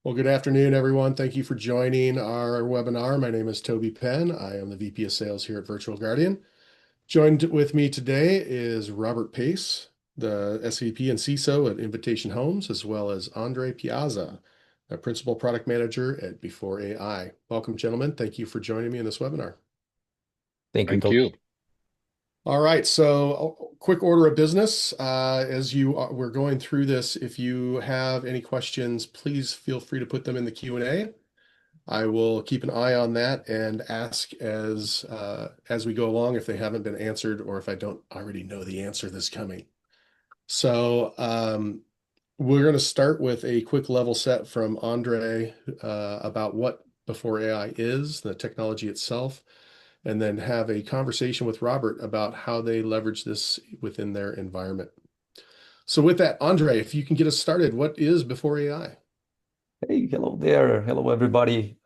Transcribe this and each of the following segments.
Well, good afternoon, everyone. Thank you for joining our webinar. My name is Toby Penn. I am the VP of Sales here at Virtual Guardian. Joined with me today is Robert Pace, the SVP and CISO at Invitation Homes, as well as Andre Piazza, a Principal Product Manager at BforeAI. Welcome, gentlemen. Thank you for joining me in this webinar. Thank you, Thank Toby. you. All right, so quick order of business. We're going through this, if you have any questions, please feel free to put them in the Q&A. I will keep an eye on that and ask as we go along if they haven't been answered or if I don't already know the answer that's coming. So we're going to start with a quick level set from Andre about what Before AI is, the technology itself, and then have a conversation with Robert about how they leverage this within their environment. So with that, Andre, if you can get us started, what is Before AI? Hey, hello there. Hello, everybody.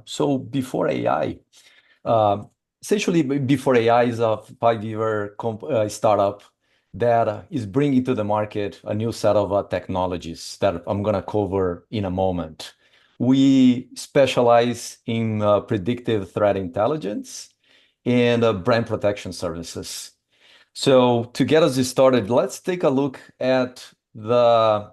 So before AI, uh, essentially before AI is a 5-year startup that is bringing to the market a new set of technologies that I'm going to cover in a moment. We specialize in predictive threat intelligence and brand protection services. So to get us started, let's take a look at the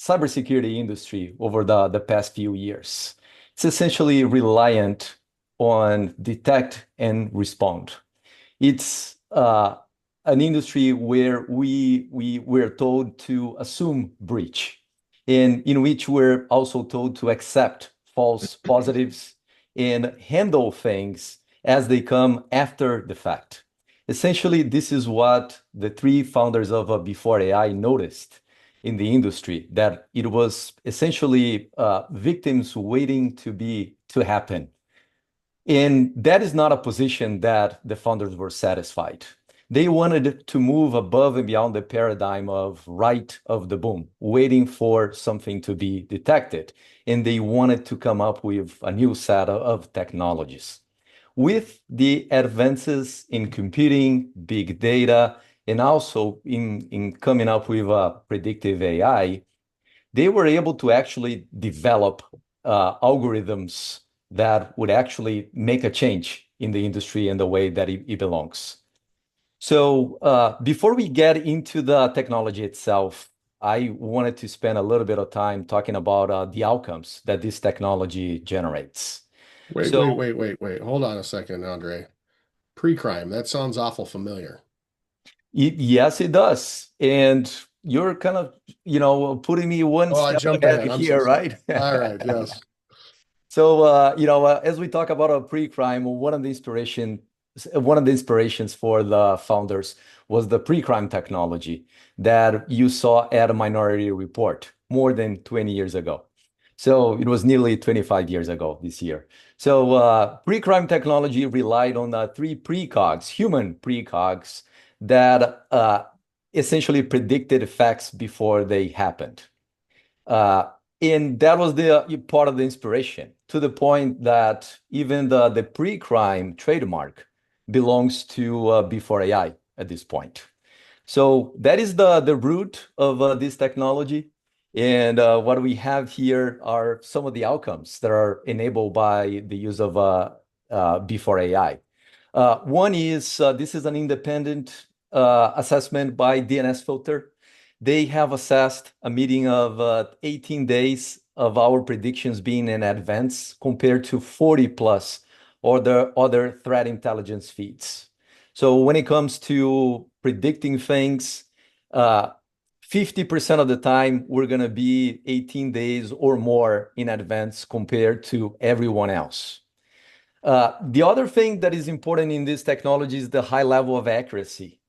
cybersecurity industry over the past few years. It's essentially reliant on detect and respond. It's an industry where we're told to assume breach, and in which we're also told to accept false positives and handle things as they come after the fact. Essentially, this is what the three founders of Before AI noticed in the industry, that it was essentially victims waiting to happen. And that is not a position that the founders were satisfied. They wanted to move above and beyond the paradigm of right of the boom, waiting for something to be detected. And they wanted to come up with a new set of technologies. With the advances in computing, big data, and also in coming up with predictive AI, they were able to actually develop algorithms that would actually make a change in the industry and the way that it belongs. So before we get into the technology itself, I wanted to spend a little bit of time talking about the outcomes that this technology generates. Wait, wait, So wait, wait, wait. Hold on a second, Andre. Pre-crime, that sounds awful familiar. yes, it does. And you're kind of, putting me one Oh, I step jumped ahead ahead. I'm so here, sorry. right? All right, yes. So, as we talk about a pre-crime, one of the inspirations for the founders was the pre-crime technology that you saw at a Minority Report more than 20 years ago. So it was nearly 25 years ago this year. So pre-crime technology relied on three precogs, human precogs, that essentially predicted facts before they happened. Uh, and that was the part of the inspiration, to the point that even the pre-crime trademark belongs to Before AI at this point. So that is the root of this technology. And what we have here are some of the outcomes that are enabled by the use of Before AI. One is this is an independent assessment by DNS Filter. They have assessed a meeting of 18 days of our predictions being in advance compared to 40 plus other threat intelligence feeds. So when it comes to predicting things, 50% of the time we're going to be 18 days or more in advance compared to everyone else. The other thing that is important in this technology is the high level of accuracy.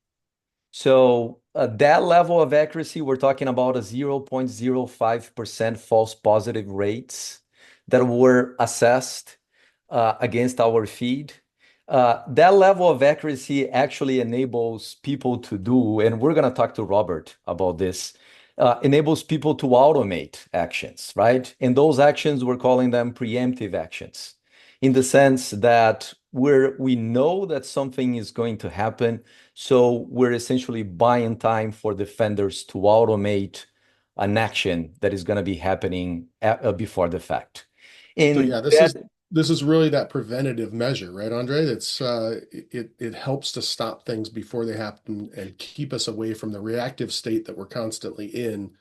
So that level of accuracy, we're talking about a 0.05% false positive rates that were assessed against our feed. That level of accuracy actually enables people to do, and we're going to talk to Robert about this, enables people to automate actions, right? And those actions, we're calling them preemptive actions, in the sense that we know that something is going to happen, so we're essentially buying time for defenders to automate an action that is going to be happening before the fact. So And yeah, that this is really that preventative measure, right, Andre? That's it helps to stop things before they happen and keep us away from the reactive state that we're constantly in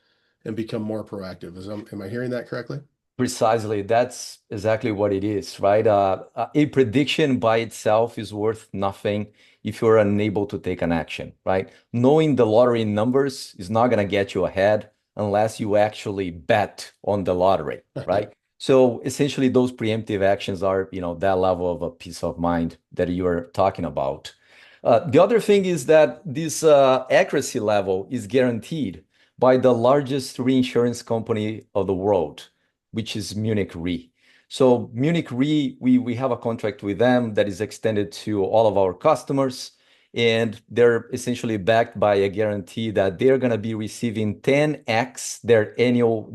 and become more proactive. Am I hearing that correctly? Precisely, that's exactly what it is, right? A prediction by itself is worth nothing if you're unable to take an action, right? Knowing the lottery numbers is not going to get you ahead unless you actually bet on the lottery, right? So essentially, those preemptive actions are, that level of a peace of mind that you are talking about. The other thing is that this accuracy level is guaranteed by the largest reinsurance company of the world, which is Munich Re. So Munich Re, we have a contract with them that is extended to all of our customers, and they're essentially backed by a guarantee that they're going to be receiving 10x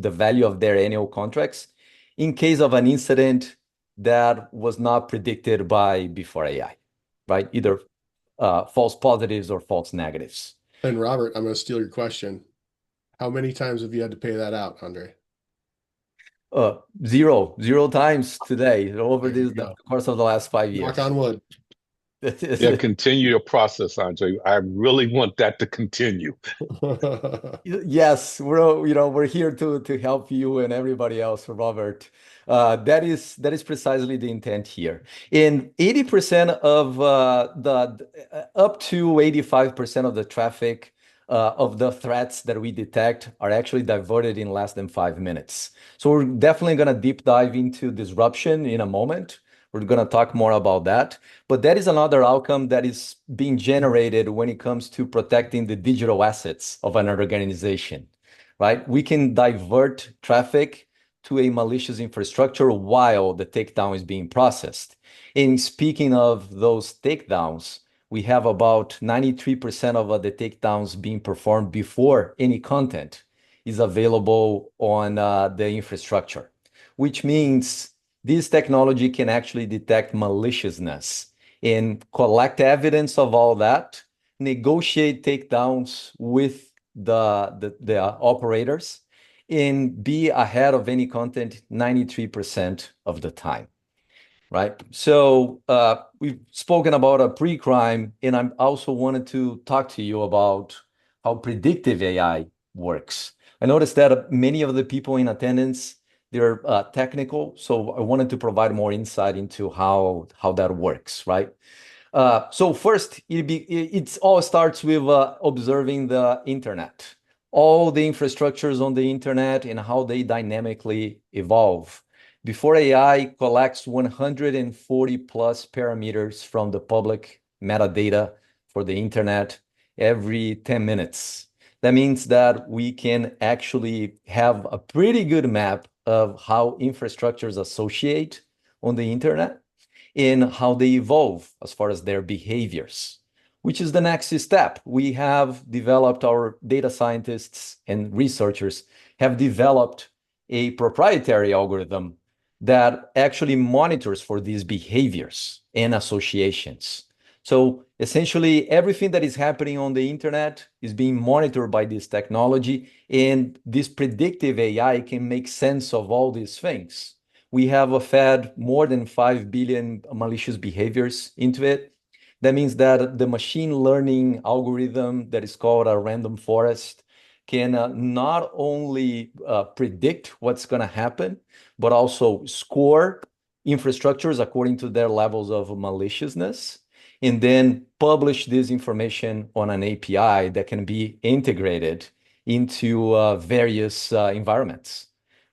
the value of their annual contracts in case of an incident that was not predicted by before AI, right? Either false positives or false negatives. And Robert, I'm going to steal your question. How many times have you had to pay that out, Andre? Zero times today over There you the go. course of the last five Knock years. on wood. Yeah, continue your process, Andre. I really want that to continue. Yes, we're here to help you and everybody else, Robert. That is precisely the intent here. In 80% of the up to 85% of the traffic of the threats that we detect are actually diverted in less than 5 minutes. So we're definitely going to deep dive into disruption in a moment. We're going to talk more about that. But that is another outcome that is being generated when it comes to protecting the digital assets of an organization, right? We can divert traffic to a malicious infrastructure while the takedown is being processed. And speaking of those takedowns, we have about 93% of the takedowns being performed before any content is available on the infrastructure, which means this technology can actually detect maliciousness and collect evidence of all that, negotiate takedowns with the operators, and be ahead of any content 93% of the time, right? So we've spoken about a pre-crime, and I also wanted to talk to you about how predictive AI works. I noticed that many of the people in attendance, they're technical, so I wanted to provide more insight into how that works, right? So first, it all starts with observing the internet, all the infrastructures on the internet and how they dynamically evolve. Before AI collects 140 plus parameters from the public metadata for the internet every 10 minutes. That means that we can actually have a pretty good map of how infrastructures associate on the internet in how they evolve as far as their behaviors, which is the next step. We have developed, our data scientists and researchers have developed a proprietary algorithm that actually monitors for these behaviors and associations. So essentially, everything that is happening on the internet is being monitored by this technology, and this predictive AI can make sense of all these things. We have fed more than 5 billion malicious behaviors into it. That means that the machine learning algorithm that is called a random forest can not only predict what's going to happen, but also score infrastructures according to their levels of maliciousness, and then publish this information on an API that can be integrated into various environments,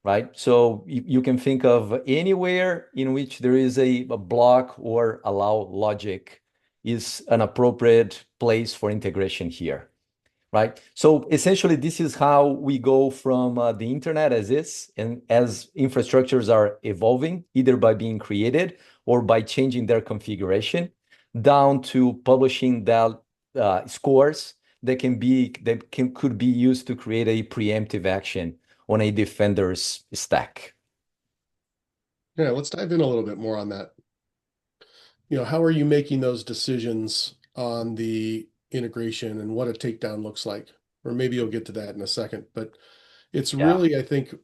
right? So you can think of anywhere in which there is a block or allow logic is an appropriate place for integration here, right? So essentially, this is how we go from the internet as is, and as infrastructures are evolving, either by being created or by changing their configuration, down to publishing that scores could be used to create a preemptive action on a defender's stack. Yeah, let's dive in a little bit more on that. How are you making those decisions on the integration and what a takedown looks like? Or maybe you'll get to that in a second. But It's Yeah. really, I think,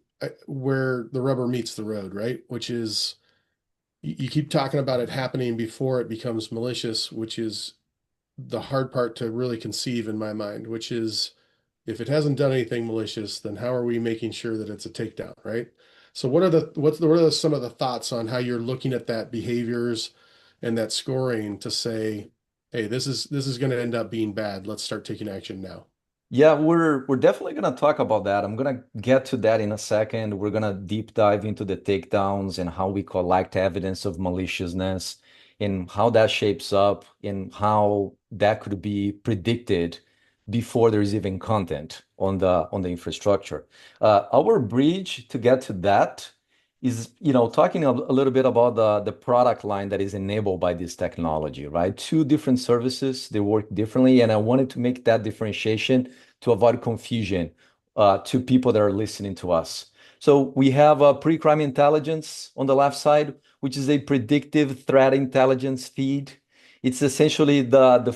where the rubber meets the road, right? Which is you keep talking about it happening before it becomes malicious, which is the hard part to really conceive in my mind, which is if it hasn't done anything malicious, then how are we making sure that it's a takedown, right? So what are some of the thoughts on how you're looking at that behaviors and that scoring to say, hey, this is going to end up being bad. Let's start taking action now. Yeah, we're definitely gonna talk about that. I'm gonna get to that in a second. We're gonna deep dive into the takedowns and how we collect evidence of maliciousness and how that shapes up and how that could be predicted before there's even content on the infrastructure. Our bridge to get to that is, talking a little bit about the product line that is enabled by this technology, right? Two different services, they work differently, and I wanted to make that differentiation to avoid confusion to people that are listening to us. So we have a PreCrime Intelligence on the left side, which is a predictive threat intelligence feed. It's essentially the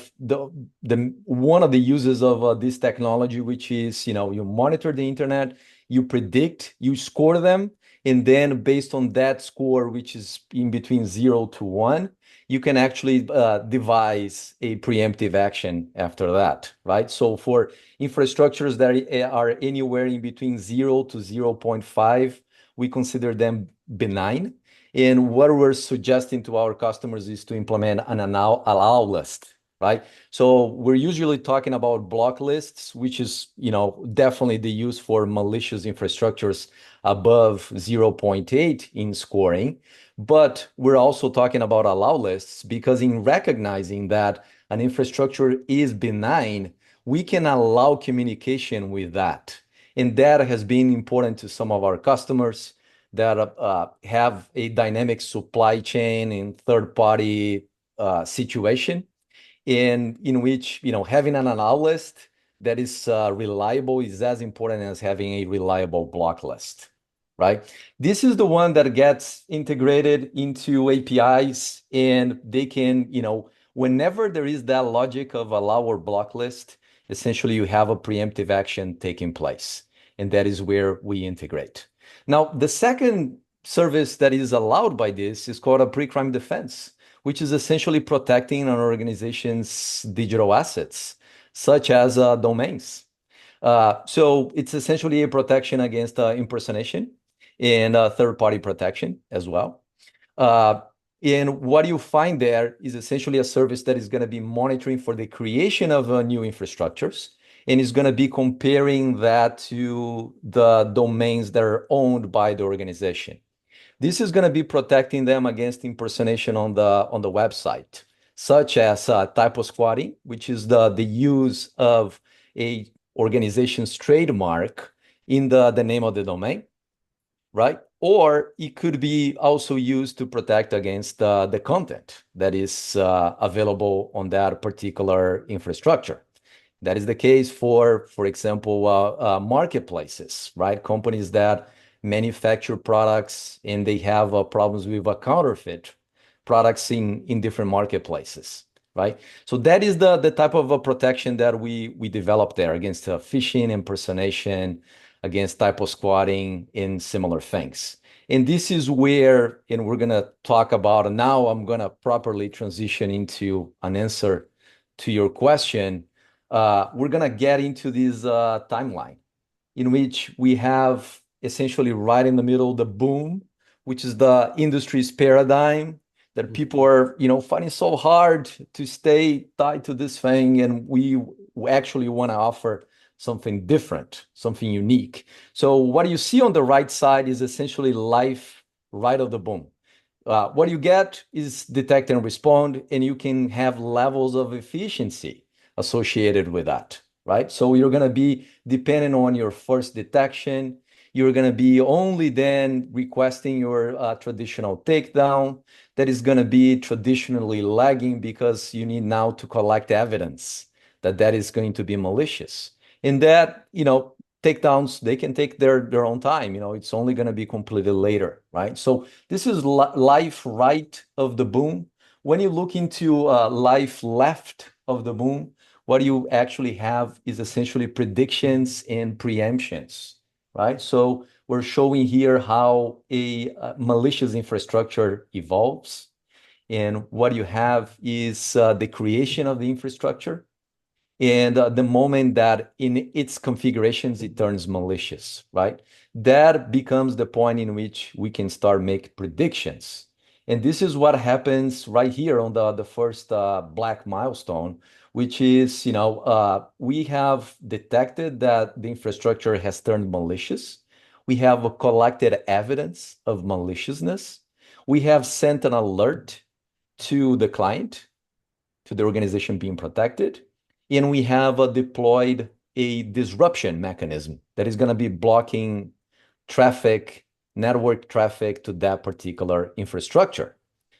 one of the uses of this technology, which is, you monitor the internet, you predict, you score them, and then based on that score, which is in between 0 to 1, you can actually devise a preemptive action after that, right? So for infrastructures that are anywhere in between 0 to 0.5, we consider them benign. And what we're suggesting to our customers is to implement an allow list, right? So we're usually talking about block lists, which is, definitely the use for malicious infrastructures above 0.8 in scoring. But we're also talking about allow lists because in recognizing that an infrastructure is benign, we can allow communication with that. And that has been important to some of our customers that have a dynamic supply chain and third-party situation in which, having an allow list that is reliable is as important as having a reliable block list, right? This is the one that gets integrated into APIs, and they can, whenever there is that logic of allow or block list, essentially you have a preemptive action taking place, and that is where we integrate. Now, the second service that is allowed by this is called a pre-crime defense, which is essentially protecting an organization's digital assets, such as domains. So it's essentially a protection against impersonation and third-party protection as well. Uh, and what you find there is essentially a service that is going to be monitoring for the creation of new infrastructures and is going to be comparing that to the domains that are owned by the organization. This is going to be protecting them against impersonation on the website, such as typo squatting, which is the use of a organization's trademark in the name of the domain, right? Or it could be also used to protect against the content that is available on that particular infrastructure. That is the case for example, marketplaces, right? Companies that manufacture products and they have problems with counterfeit products in different marketplaces, right? So that is the type of protection that we develop there against phishing, impersonation, against typo squatting, and similar things. And this is where, and we're gonna talk about, and now I'm gonna properly transition into an answer to your question. We're gonna get into this timeline in which we have essentially right in the middle the boom, which is the industry's paradigm that people are, finding so hard to stay tied to this thing, and we actually want to offer something different, something unique. So what you see on the right side is essentially life right of the boom. What you get is detect and respond, and you can have levels of efficiency associated with that, right? So you're going to be depending on your first detection. You're going to be only then requesting your traditional takedown that is going to be traditionally lagging because you need now to collect evidence that that is going to be malicious. And that, takedowns, they can take their own time. It's only going to be completed later, right? So this is life right of the boom. When you look into life left of the boom, what you actually have is essentially predictions and preemptions right? So we're showing here how a malicious infrastructure evolves. And what you have is the creation of the infrastructure. And the moment that in its configurations, it turns malicious, right? That becomes the point in which we can start make predictions. And this is what happens right here on the first black milestone, which is, we have detected that the infrastructure has turned malicious. We have collected evidence of maliciousness. We have sent an alert to the client, to the organization being protected. And we have deployed a disruption mechanism that is going to be blocking traffic, network traffic to that particular infrastructure.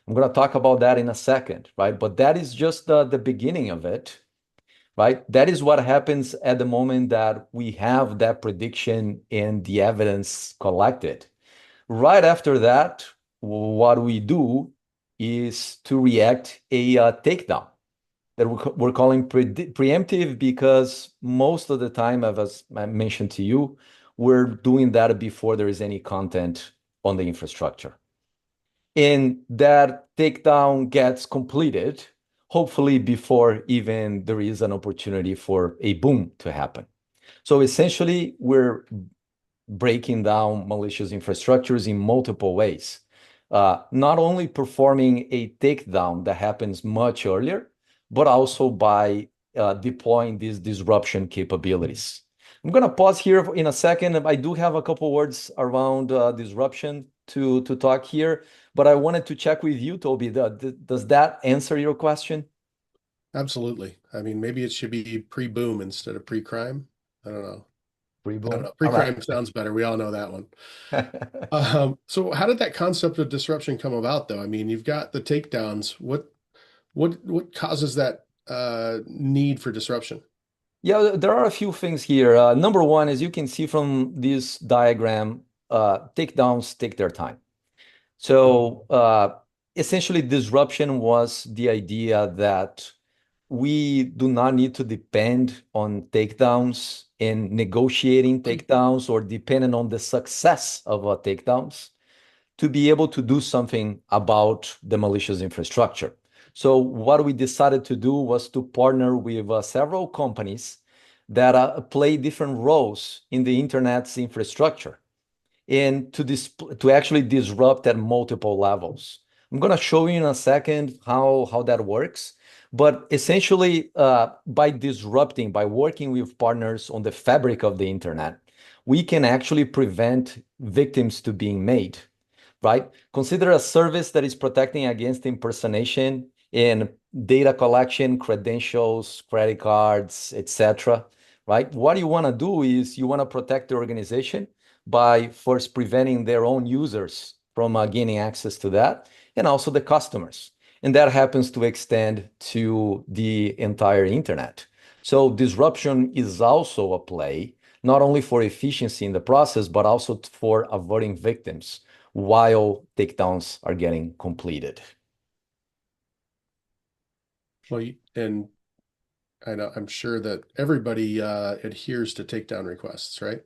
I'm going to talk about that in a second, right? But that is just the beginning of it, right? That is what happens at the moment that we have that prediction and the evidence collected. Right after that, what we do is to react a takedown that we're calling preemptive, because most of the time, as I mentioned to you, we're doing that before there is any content on the infrastructure. And that takedown gets completed, hopefully before even there is an opportunity for a boom to happen. So essentially, we're breaking down malicious infrastructures in multiple ways. Not only performing a takedown that happens much earlier, but also by deploying these disruption capabilities. I'm going to pause here in a second. I do have a couple words around disruption to talk here, but I wanted to check with you, Toby. Does that answer your question? Absolutely. I mean, maybe it should be pre-boom instead of pre-crime. I don't know. I don't Pre-boom. know. All right. Pre-crime sounds better. We all know that one. So how did that concept of disruption come about, though? I mean, you've got the takedowns. What causes that need for disruption? Yeah, there are a few things here. Number one, as you can see from this diagram, takedowns take their time. So essentially, disruption was the idea that we do not need to depend on takedowns and negotiating takedowns or depending on the success of our takedowns to be able to do something about the malicious infrastructure. So what we decided to do was to partner with several companies that play different roles in the internet's infrastructure and to actually disrupt at multiple levels. I'm going to show you in a second how that works. But essentially, by disrupting, by working with partners on the fabric of the internet, we can actually prevent victims to being made, right? Consider a service that is protecting against impersonation and data collection, credentials, credit cards, etc. Right? What you want to do is you want to protect the organization by first preventing their own users from gaining access to that, and also the customers. And that happens to extend to the entire internet. So disruption is also a play, not only for efficiency in the process, but also for averting victims while takedowns are getting completed. Well, and I know I'm sure that everybody adheres to takedown requests, right?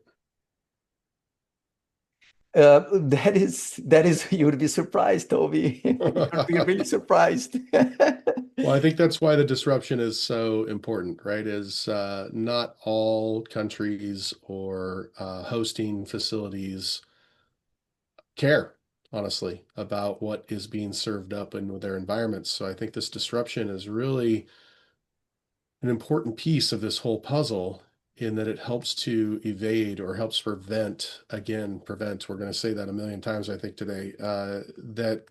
That is you would be surprised, Toby. You'd be really surprised. Well, I think that's why the disruption is so important, right? Is not all countries or hosting facilities care, honestly, about what is being served up in their environments. So I think this disruption is really an important piece of this whole puzzle in that it helps to evade or helps prevent, again, prevent, we're going to say that a million times, I think today, that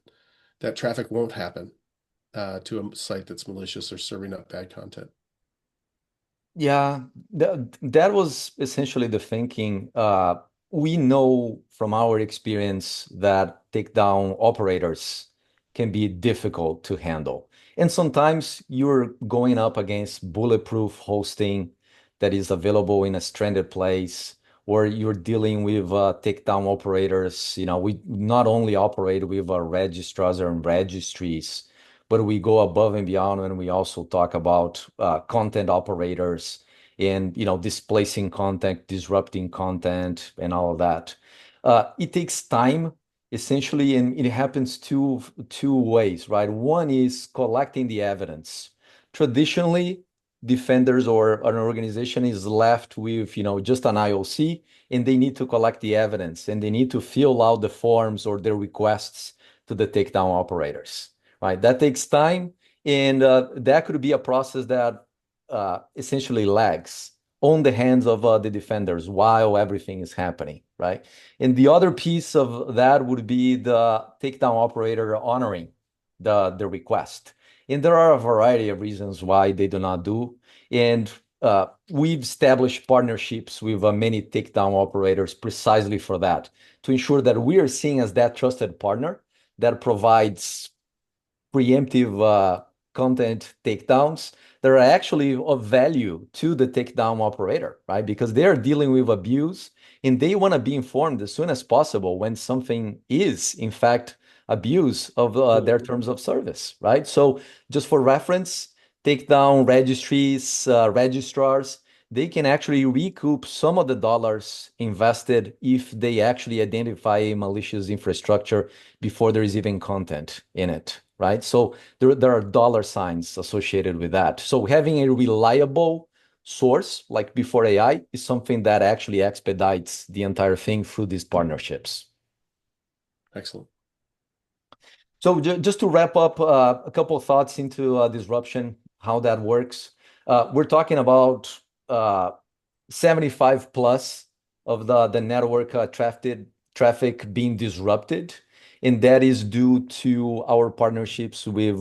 traffic won't happen to a site that's malicious or serving up bad content. Yeah, that was essentially the thinking. We know from our experience that takedown operators can be difficult to handle. And sometimes you're going up against bulletproof hosting that is available in a stranded place, or you're dealing with takedown operators. We not only operate with registrars and registries, but we go above and beyond when we also talk about content operators and displacing content, disrupting content, and all of that. It takes time, essentially, and it happens two ways, right? One is collecting the evidence. Traditionally, defenders or an organization is left with just an IOC, and they need to collect the evidence, and they need to fill out the forms or their requests to the takedown operators, right? That takes time, and that could be a process that essentially lags on the hands of the defenders while everything is happening, right? And the other piece of that would be the takedown operator honoring the request. And there are a variety of reasons why they do not do. And we've established partnerships with many takedown operators precisely for that, to ensure that we are seen as that trusted partner that provides preemptive content takedowns that are actually of value to the takedown operator, right? Because they're dealing with abuse and they want to be informed as soon as possible when something is, in fact, abuse of their terms of service, right? So, just for reference, takedown registries, registrars, they can actually recoup some of the dollars invested if they actually identify a malicious infrastructure before there is even content in it, right? So there are dollar signs associated with that. So having a reliable source like BforeAI is something that actually expedites the entire thing through these partnerships. Excellent. So just to wrap up, a couple of thoughts into disruption, how that works. We're talking about 75 plus of the network traffic being disrupted. And that is due to our partnerships with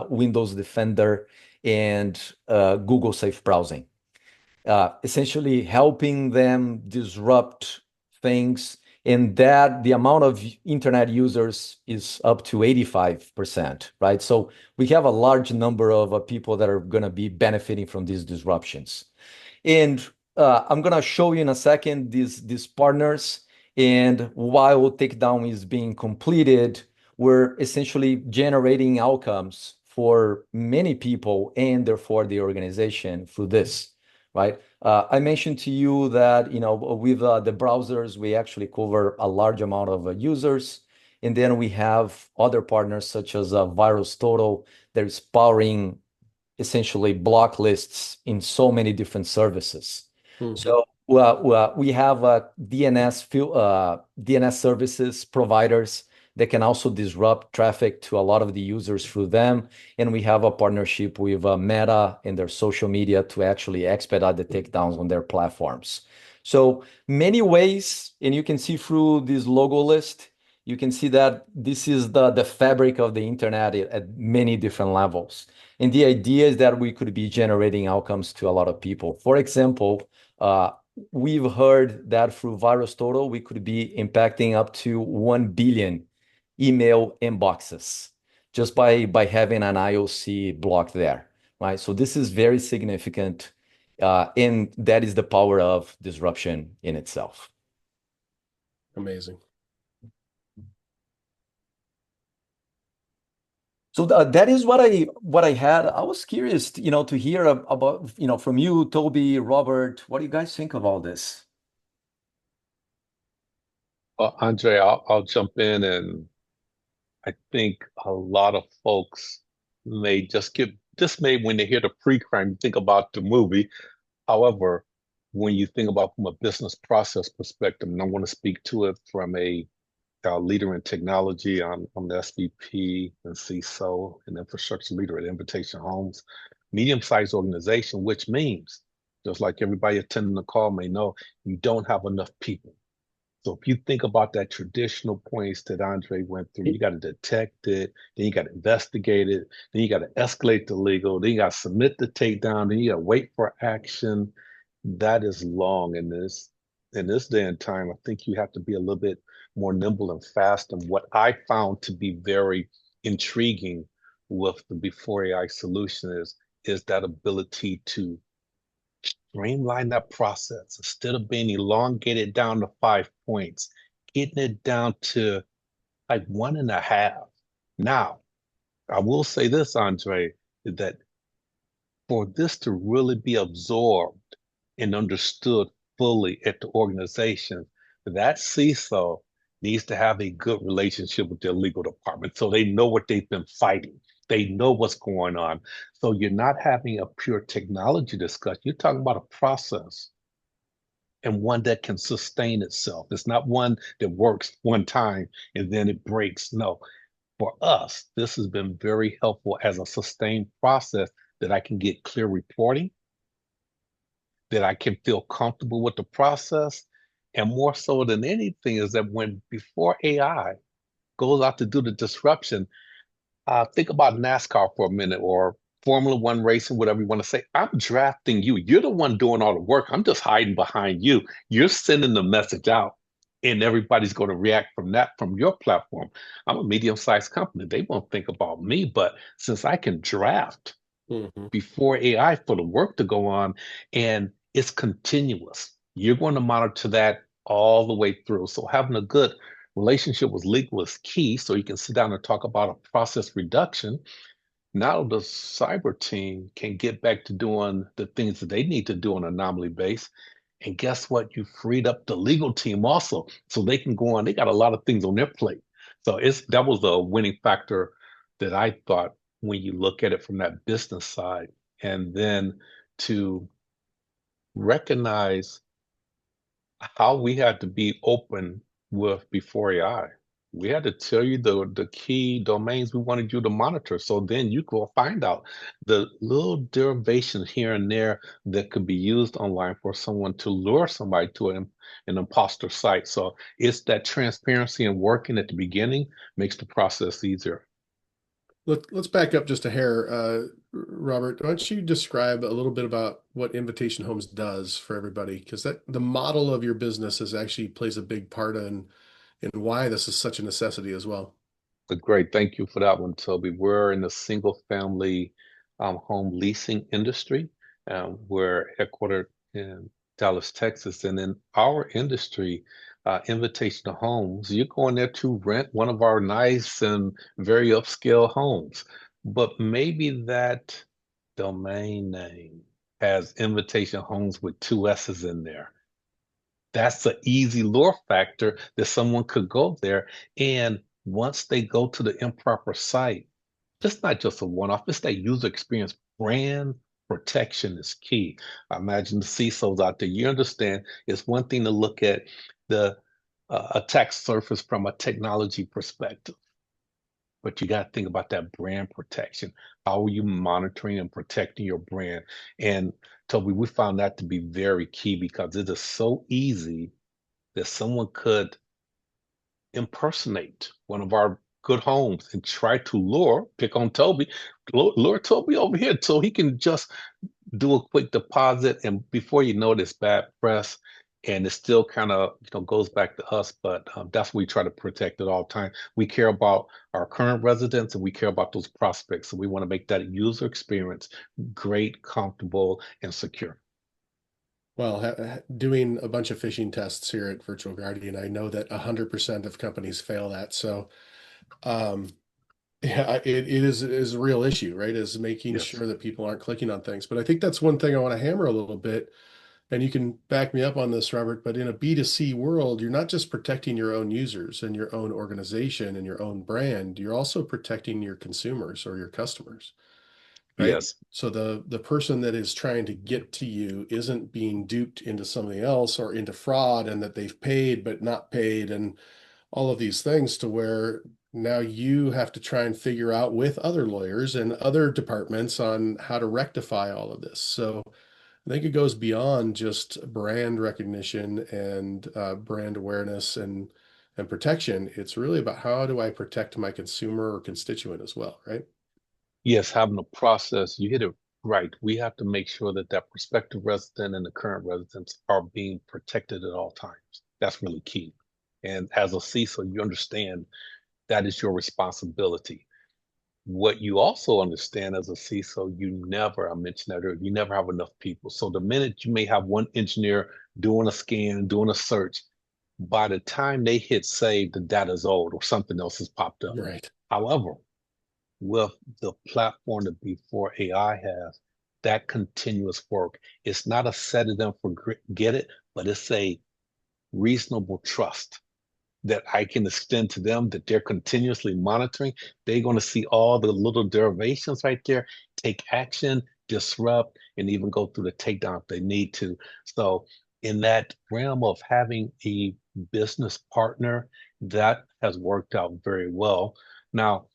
Windows Defender and Google Safe Browsing, essentially helping them disrupt things. And that the amount of internet users is up to 85%, right? So we have a large number of people that are going to be benefiting from these disruptions. And I'm gonna show you in a second these partners. And while takedown is being completed, we're essentially generating outcomes for many people and therefore the organization through this, right? I mentioned to you that with the browsers we actually cover a large amount of users, and then we have other partners such as VirusTotal that is powering essentially block lists in so many different services. So we have DNS services providers that can also disrupt traffic to a lot of the users through them. And we have a partnership with Meta and their social media to actually expedite the takedowns on their platforms. So many ways, and you can see through this logo list, you can see that this is the fabric of the internet at many different levels. And the idea is that we could be generating outcomes to a lot of people. For example, we've heard that through VirusTotal, we could be impacting up to 1 billion email inboxes just by having an IOC block there, right? So this is very significant, and that is the power of disruption in itself. Amazing. So that is what I had. I was curious, to hear about, from you, Toby, Robert. What do you guys think of all this? Andre, I'll jump in, and I think a lot of folks may may when they hear the pre-crime, think about the movie. However, when you think about from a business process perspective, and I want to speak to it from a leader in technology. I'm the SVP and CISO and infrastructure leader at Invitation Homes, medium-sized organization, which means, just like everybody attending the call may know, you don't have enough people. So if you think about that traditional points that Andre went through, you got to detect it, then you got to investigate it, then you got to escalate the legal, then you got to submit the takedown, then you got to wait for action. That is long in this day and time. I think you have to be a little bit more nimble and fast. And what I found to be very intriguing with the BforeAI solution is that ability to streamline that process instead of being elongated down to 5 points, getting it down to like 1.5. Now, I will say this, Andre, that for this to really be absorbed and understood fully at the organization, that CISO needs to have a good relationship with their legal department so they know what they've been fighting. They know what's going on. So you're not having a pure technology discussion. You're talking about a process and one that can sustain itself. It's not one that works one time and then it breaks. No, for us, this has been very helpful as a sustained process that I can get clear reporting, that I can feel comfortable with the process. And more so than anything is that when before AI goes out to do the disruption, think about NASCAR for a minute or Formula One racing, whatever you want to say. I'm drafting you. You're the one doing all the work. I'm just hiding behind you. You're sending the message out, and everybody's going to react from that from your platform. I'm a medium-sized company. They won't think about me, but since I can draft Mhm. before AI for the work to go on, and it's continuous. You're going to monitor that all the way through. So having a good relationship with legal is key. So you can sit down and talk about a process reduction. Now the cyber team can get back to doing the things that they need to do on an anomaly base. And guess what? You freed up the legal team also, so they can go on. They got a lot of things on their plate. So that was a winning factor that I thought when you look at it from that business side, and then to recognize how we had to be open with before AI. We had to tell you the key domains we wanted you to monitor. So then you go find out the little derivations here and there that could be used online for someone to lure somebody to an imposter site. So it's that transparency and working at the beginning makes the process easier. Let's back up just a hair. Robert, why don't you describe a little bit about what Invitation Homes does for everybody? Because that the model of your business is actually plays a big part in why this is such a necessity as well. But great. Thank you for that one, Toby. We're in the single family home leasing industry. We're headquartered in Dallas, Texas. And in our industry, Invitation Homes, you're going there to rent one of our nice and very upscale homes. But maybe that domain name has Invitation Homes with two S's in there. That's an easy lure factor that someone could go there. And once they go to the improper site, it's not just a one-off, it's that user experience. Brand protection is key. I imagine the CISOs out there, you understand it's one thing to look at the attack surface from a technology perspective, but you got to think about that brand protection. How are you monitoring and protecting your brand? And Toby, we found that to be very key because it is so easy that someone could impersonate one of our good homes and try to pick on Toby, lure Toby over here so he can just do a quick deposit. And before you know it, it's bad press. And it still kind of, goes back to us, but that's what we try to protect at all times. We care about our current residents and we care about those prospects. So we want to make that user experience great, comfortable, and secure. Well, doing a bunch of phishing tests here at Virtual Guardian, I know that 100% of companies fail that. So, um, yeah, it is a real issue, right? Is making Yes. sure that people aren't clicking on things. But I think that's one thing I want to hammer a little bit, and you can back me up on this, Robert. But in a B2C world, you're not just protecting your own users and your own organization and your own brand, you're also protecting your consumers or your customers, right? Yes. So the person that is trying to get to you isn't being duped into something else or into fraud and that they've paid but not paid and all of these things to where now you have to try and figure out with other lawyers and other departments on how to rectify all of this. So I think it goes beyond just brand recognition and brand awareness and protection. It's really about how do I protect my consumer or constituent as well, right? Yes, having a process, you hit it right. We have to make sure that that prospective resident and the current residents are being protected at all times. That's really key. And as a CISO, you understand that is your responsibility. What you also understand as a CISO, I mentioned that earlier, you never have enough people. So the minute you may have one engineer doing a scan, doing a search, by the time they hit save, the data's old or something else has popped up. Right. However, with the platform that before AI has, that continuous work. It's not a set it and forget it, but it's a reasonable trust that I can extend to them that they're continuously monitoring. They're going to see all the little derivations right there, take action, disrupt, and even go through the takedown if they need to. So, in that realm of having a business partner, that has worked out very well. Now,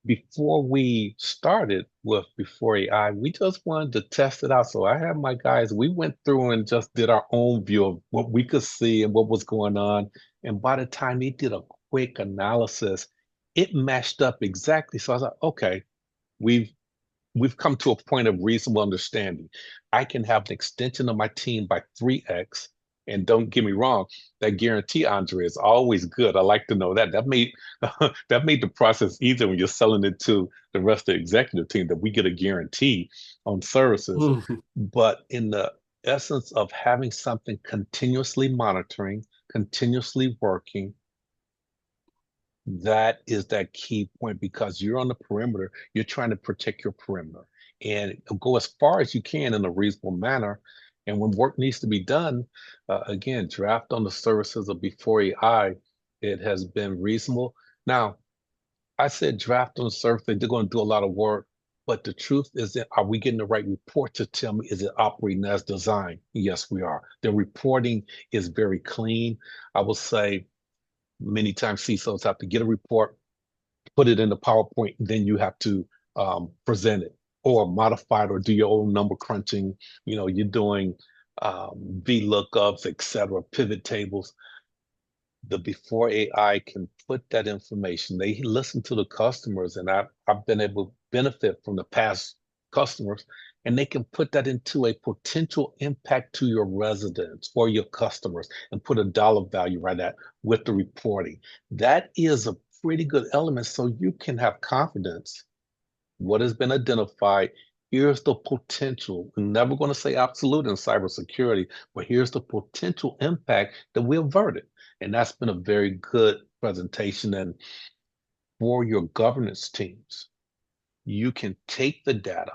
before we started with Before AI, we just wanted to test it out. So I had my guys, we went through and just did our own view of what we could see and what was going on. And by the time he did a quick analysis, it matched up exactly. So I was like, okay, we've we've come to a point of reasonable understanding. I can have an extension of my team by 3x. And don't get me wrong, that guarantee, Andre, is always good. I like to know that. That made that made the process easier when you're selling it to the rest of the executive team that we get a guarantee on services. Mhm. But in the essence of having something continuously monitoring, continuously working, that is that key point because you're on the perimeter, you're trying to protect your perimeter and go as far as you can in a reasonable manner. And when work needs to be done, again, draft on the services of Before AI, it has been reasonable. Now, I said draft on the service, they're going to do a lot of work, but the truth is that are we getting the right report to tell me is it operating as designed? Yes, we are. The reporting is very clean. I will say many times CISOs have to get a report, put it in the PowerPoint, then you have to present it or modify it or do your own number crunching. You know, you're doing VLOOKUPs, et cetera, pivot tables. The Before AI can put that information. They listen to the customers, and I've been able to benefit from the past customers, and they can put that into a potential impact to your residents or your customers and put a dollar value right at with the reporting. That is a pretty good element so you can have confidence what has been identified. Here's the potential. I'm never going to say absolute in cybersecurity, but here's the potential impact that we averted. And that's been a very good presentation. And for your governance teams, you can take the data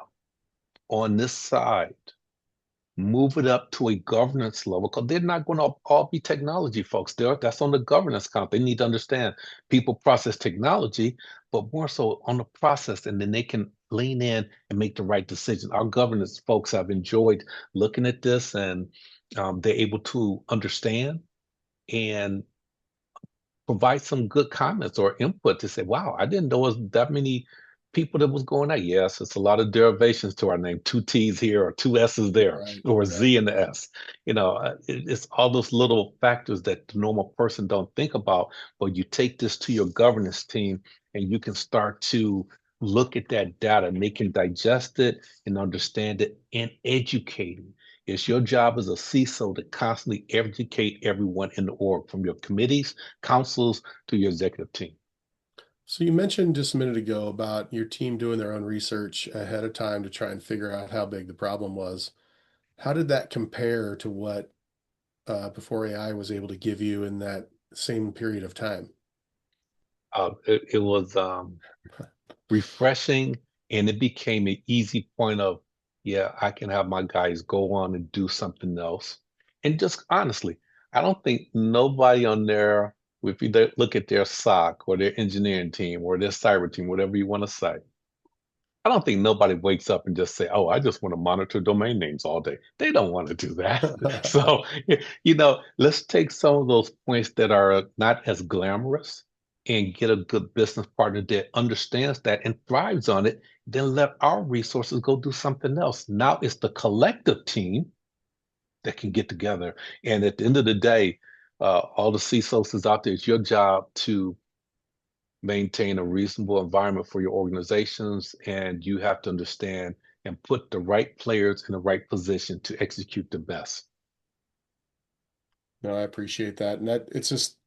on this side, move it up to a governance level because they're not going to all be technology folks. That's on the governance count. They need to understand people process technology, but more so on the process, and then they can lean in and make the right decision. Our governance folks have enjoyed looking at this, and they're able to understand and provide some good comments or input to say, wow, I didn't know it was that many people that was going out. Yes, it's a lot of derivations to our name, two T's here or two S's there, Right, or a right. Z and the S. You know, it's all those little factors that the normal person don't think about. But you take this to your governance team and you can start to look at that data and they can digest it and understand it and educate. It's your job as a CISO to constantly educate everyone in the org, from your committees, councils, to your executive team. So you mentioned just a minute ago about your team doing their own research ahead of time to try and figure out how big the problem was. How did that compare to what Before AI was able to give you in that same period of time? It was refreshing, and it became an easy point of, yeah, I can have my guys go on and do something else. And just honestly, I don't think nobody on there, if you look at their SOC or their engineering team or their cyber team, whatever you want to say, I don't think nobody wakes up and just say, "Oh, I just want to monitor domain names all day." They don't want to do that. So, let's take some of those points that are not as glamorous and get a good business partner that understands that and thrives on it. Then let our resources go do something else. Now it's the collective team that can get together. And at the end of the day, all the CISOs is out there. It's your job to maintain a reasonable environment for your organizations, and you have to understand and put the right players in the right position to execute the best. No, I appreciate that. And that it's just,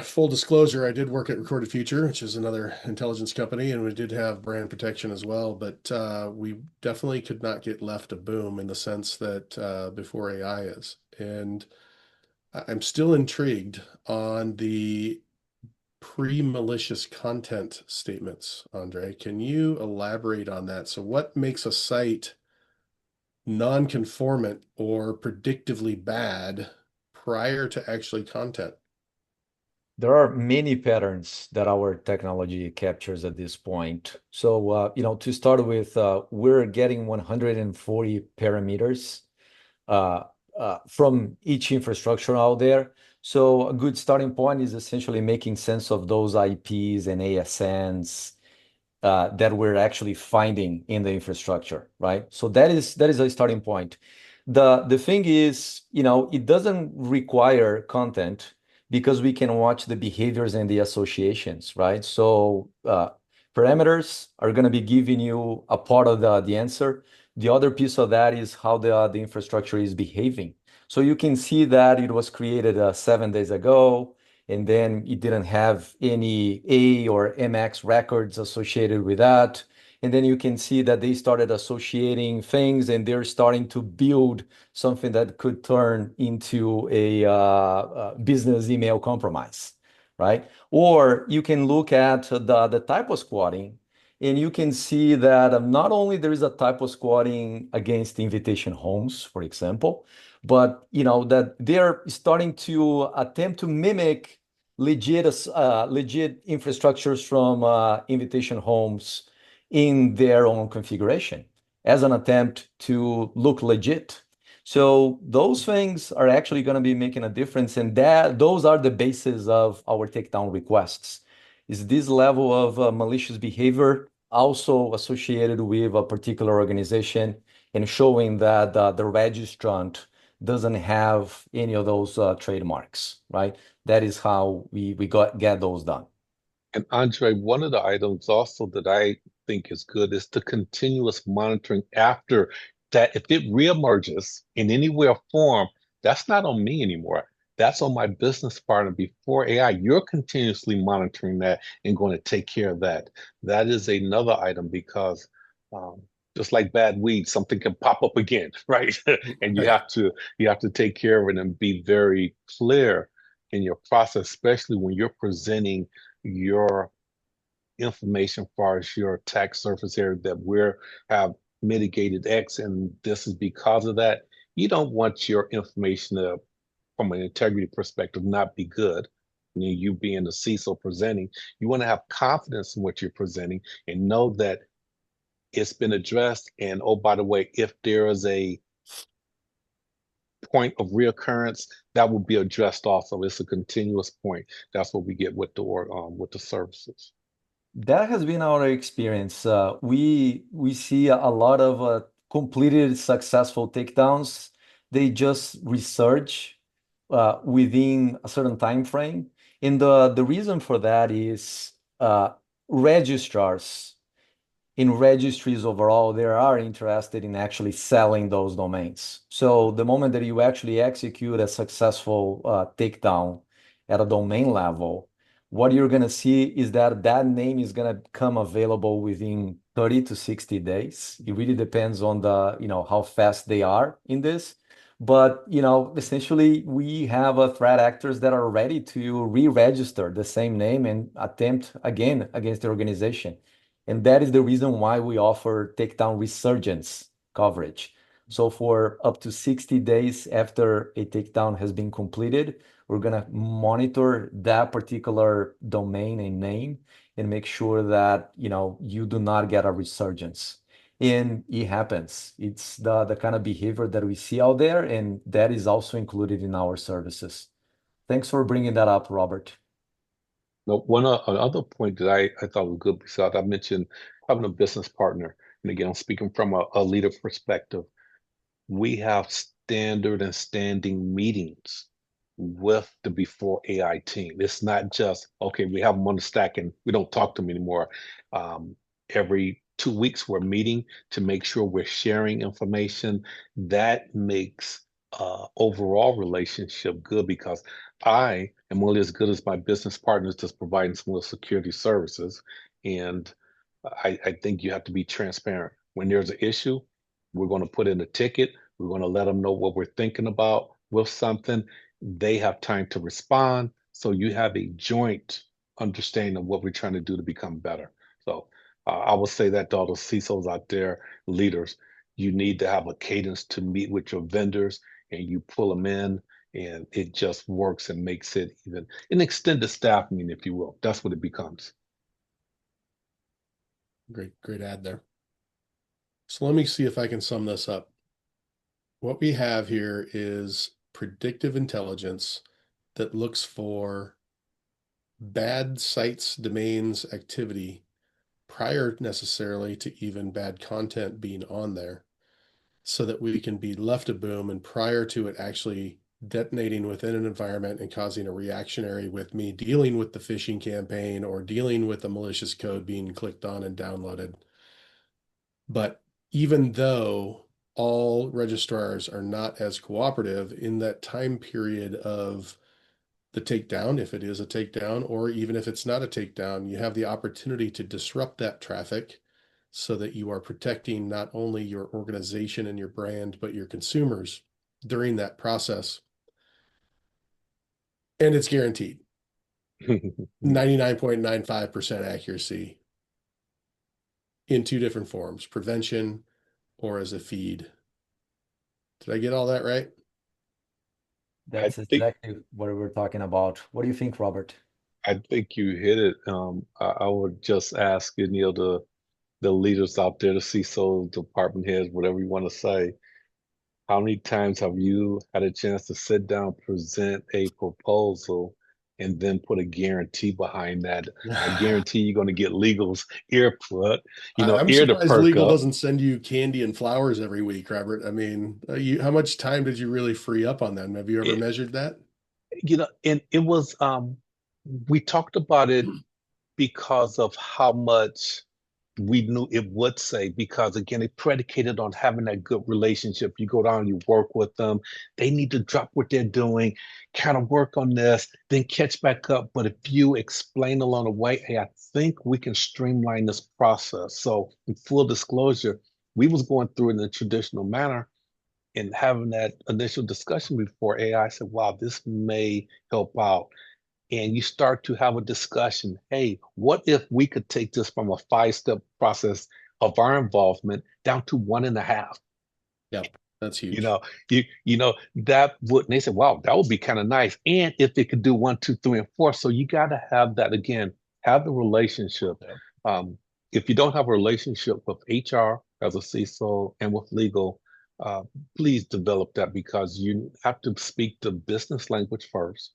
full disclosure, I did work at Recorded Future, which is another intelligence company, and we did have brand protection as well. But we definitely could not get left a boom in the sense that Before AI is. And I'm still intrigued on the pre-malicious content statements, Andre. Can you elaborate on that? So what makes a site non-conformant or predictively bad prior to actually content? There are many patterns that our technology captures at this point. So, to start with, we're getting 140 parameters uh, from each infrastructure out there. So a good starting point is essentially making sense of those IPs and ASNs that we're actually finding in the infrastructure, right? So that is a starting point. The thing is, it doesn't require content because we can watch the behaviors and the associations, right? So parameters are going to be giving you a part of the answer. The other piece of that is how the infrastructure is behaving. So you can see that it was created 7 days ago, and then it didn't have any A or MX records associated with that. And then you can see that they started associating things and they're starting to build something that could turn into a business email compromise, right? Or you can look at the typo squatting and you can see that not only there is a typo squatting against invitation homes, for example, but that they're starting to attempt to mimic legit infrastructures from invitation homes in their own configuration as an attempt to look legit. So those things are actually going to be making a difference, and those are the basis of our takedown requests. Is this level of malicious behavior also associated with a particular organization and showing that the registrant doesn't have any of those trademarks, right? That is how we get those done. And Andre, one of the items also that I think is good is the continuous monitoring after that. If it reemerges in any way or form, that's not on me anymore. That's on my business partner BforeAI. You're continuously monitoring that and going to take care of that. That is another item because um, just like bad weeds, something can pop up again, right? And you have to take care of it and be very clear in your process, especially when you're presenting your information as far as your attack surface area that we're have mitigated X and this is because of that. You don't want your information to, from an integrity perspective, not be good. You being the CISO presenting, you want to have confidence in what you're presenting and know that it's been addressed. And oh, by the way, if there is a point of reoccurrence, that will be addressed also. It's a continuous point. That's what we get with the services. That has been our experience. We see a lot of completed successful takedowns. They just resurge within a certain time frame, and the reason for that is registrars in registries overall, they are interested in actually selling those domains. So the moment that you actually execute a successful takedown at a domain level, what you're going to see is that that name is going to become available within 30 to 60 days. It really depends on how fast they are in this. But, essentially we have threat actors that are ready to re-register the same name and attempt again against the organization. And that is the reason why we offer takedown resurgence coverage. So for up to 60 days after a takedown has been completed, we're going to monitor that particular domain and name and make sure that, you do not get a resurgence. And it happens. It's the kind of behavior that we see out there, and that is also included in our services. Thanks for bringing that up, Robert. Now, another point that I thought was good, because I mentioned having a business partner. And again, I'm speaking from a leader perspective. We have standard and standing meetings with the Before AI team. It's not just, okay, we have them on the stack and we don't talk to them anymore. Every 2 weeks, we're meeting to make sure we're sharing information. That makes overall relationship good because I am only as good as my business partners just providing some of the security services. And I think you have to be transparent. When there's an issue, we're going to put in a ticket. We're going to let them know what we're thinking about with something. They have time to respond. So you have a joint understanding of what we're trying to do to become better. So I would say that to all the CISOs out there, leaders, you need to have a cadence to meet with your vendors and you pull them in and it just works and makes it even an extended staff meeting, if you will. That's what it becomes. Great ad there. So let me see if I can sum this up. What we have here is predictive intelligence that looks for bad sites, domains, activity prior necessarily to even bad content being on there, so that we can be left a boom and prior to it actually detonating within an environment and causing a reactionary with me dealing with the phishing campaign or dealing with the malicious code being clicked on and downloaded. But even though all registrars are not as cooperative in that time period of the takedown, if it is a takedown, or even if it's not a takedown, you have the opportunity to disrupt that traffic so that you are protecting not only your organization and your brand, but your consumers during that process. And it's guaranteed 99.95% accuracy in two different forms, prevention or as a feed. Did I get all that right? I That's think exactly what we're talking about. What do you think, Robert? I think you hit it. I would just ask any of the leaders out there, the CISO, department heads, whatever you want to say. How many times have you had a chance to sit down, present a proposal, and then put a guarantee behind that? I guarantee you're going to get legal's ear I'm ear to surprised perk legal up. doesn't send you candy and flowers every week, Robert. I mean, how much time did you really free up on them? Have you ever It, measured that? and it was we talked about it because of how much we knew it would say, because again, it predicated on having that good relationship. You go down, you work with them, they need to drop what they're doing, kind of work on this, then catch back up. But if you explain along the way, hey, I think we can streamline this process. So in full disclosure, we was going through it in a traditional manner and having that initial discussion before AI said, wow, this may help out, and you start to have a discussion. Hey, what if we could take this from a 5-step process of our involvement down to 1.5? Yep, that's You huge. know, that would, and they said, wow, that would be kind of nice. And if it could do 1, 2, 3, and 4. So you got to have that again, have the relationship. Yep. Um, if you don't have a relationship with HR as a CISO and with legal, uh, please develop that, because you have to speak the business language first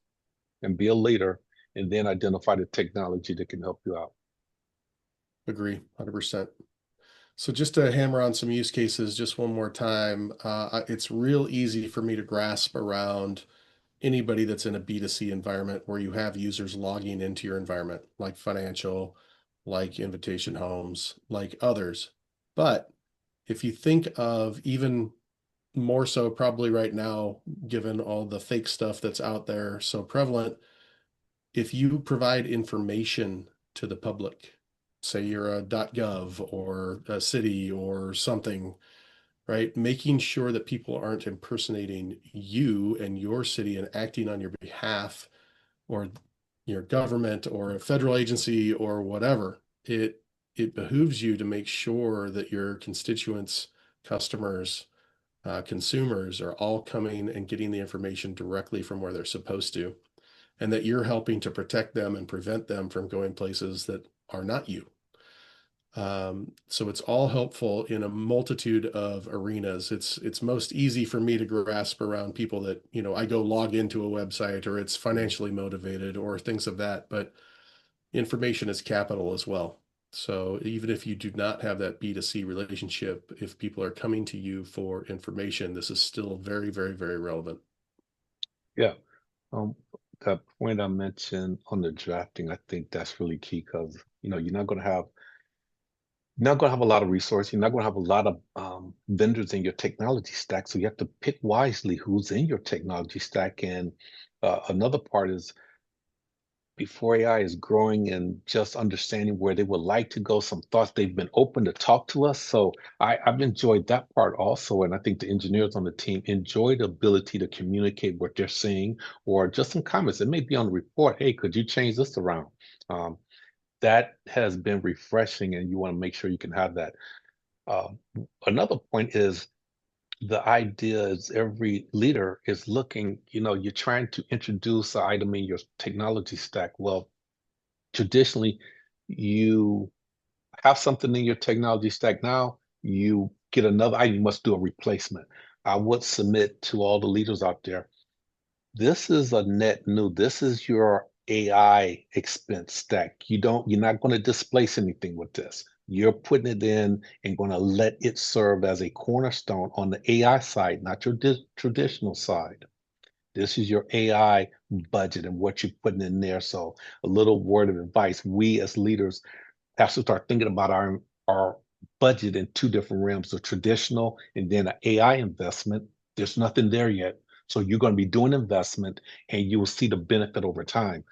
and be a leader, and then identify the technology that can help you out. Agree, 100%. So just to hammer on some use cases just one more time, it's real easy for me to grasp around anybody that's in a B2C environment where you have users logging into your environment, like financial, like invitation homes, like others. But if you think of even more so probably right now, given all the fake stuff that's out there so prevalent, if you provide information to the public, say you're a .gov or a city or something, right? Making sure that people aren't impersonating you and your city and acting on your behalf or your government or a federal agency or whatever. It behooves you to make sure that your constituents, customers, consumers are all coming and getting the information directly from where they're supposed to, and that you're helping to protect them and prevent them from going places that are not you. So it's all helpful in a multitude of arenas. It's most easy for me to grasp around people that, I go log into a website or it's financially motivated or things of that, but information is capital as well. So even if you do not have that B2C relationship, if people are coming to you for information, this is still very, very, very relevant. Yeah. Um, that point I mentioned on the drafting, I think that's really key, because you're not going to have a lot of resources. You're not going to have a lot of vendors in your technology stack. So you have to pick wisely who's in your technology stack. And another part is, before AI is growing and just understanding where they would like to go, some thoughts, they've been open to talk to us. So I've enjoyed that part also. And I think the engineers on the team enjoy the ability to communicate what they're seeing, or just some comments. It may be on the report. Hey, could you change this around? That has been refreshing, and you want to make sure you can have that. Um, Another point is the idea is every leader is looking, you're trying to introduce an item in your technology stack. Well, traditionally, you have something in your technology stack now, you get another item, you must do a replacement. I would submit to all the leaders out there, this is a net new, this is your AI expense stack. You're not going to displace anything with this. You're putting it in and going to let it serve as a cornerstone on the AI side, not your traditional side. This is your AI budget and what you're putting in there. So a little word of advice, we as leaders have to start thinking about our budget in two different realms, the traditional and then an AI investment. There's nothing there yet. So you're going to be doing investment and you will see the benefit over time.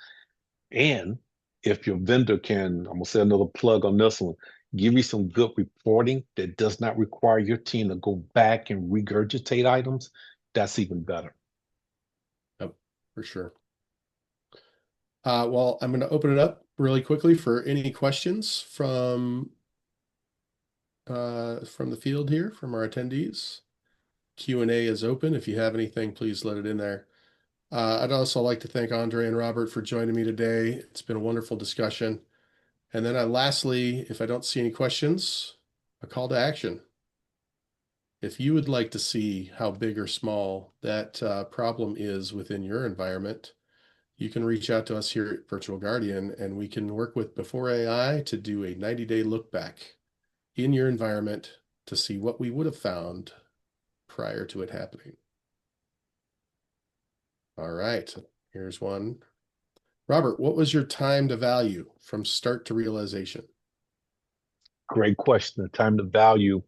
And if your vendor can, I'm going to say another plug on this one, give you some good reporting that does not require your team to go back and regurgitate items, that's even better. Yep, for sure. Well, I'm going to open it up really quickly for any questions from the field here, from our attendees. Q&A is open. If you have anything, please let it in there. I'd also like to thank Andre and Robert for joining me today. It's been a wonderful discussion. And then lastly, if I don't see any questions, a call to action. If you would like to see how big or small that problem is within your environment, you can reach out to us here at Virtual Guardian, and we can work with BforeAI to do a 90-day look back in your environment to see what we would have found prior to it happening. All right, here's one. Robert, what was your time to value from start to realization? Great question. The time to value.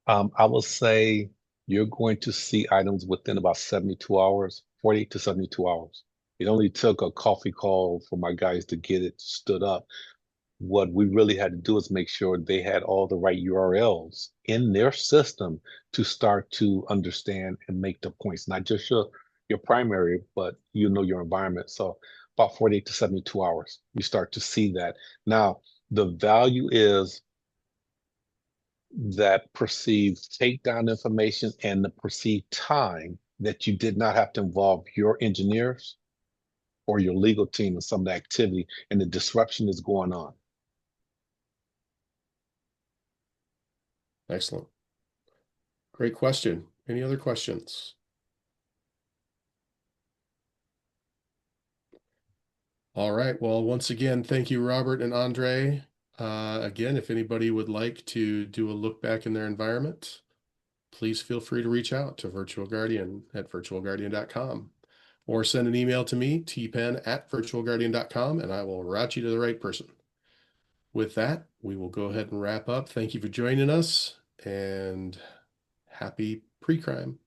I will say you're going to see items within about 72 hours, 48 to 72 hours. It only took a coffee call for my guys to get it stood up. What we really had to do is make sure they had all the right URLs in their system to start to understand and make the points, not just your primary, but your environment. So about 48 to 72 hours, you start to see that. Now, the value is that perceived takedown information and the perceived time that you did not have to involve your engineers or your legal team in some of the activity, and the disruption is going on. Excellent. Great question. Any other questions? All right. Well, once again, thank you, Robert and Andre. Again, if anybody would like to do a look back in their environment, please feel free to reach out to Virtual Guardian at virtualguardian.com or send an email to me, tpen@virtualguardian.com, and I will route you to the right person. With that, we will go ahead and wrap up. Thank you for joining us, and happy pre-crime.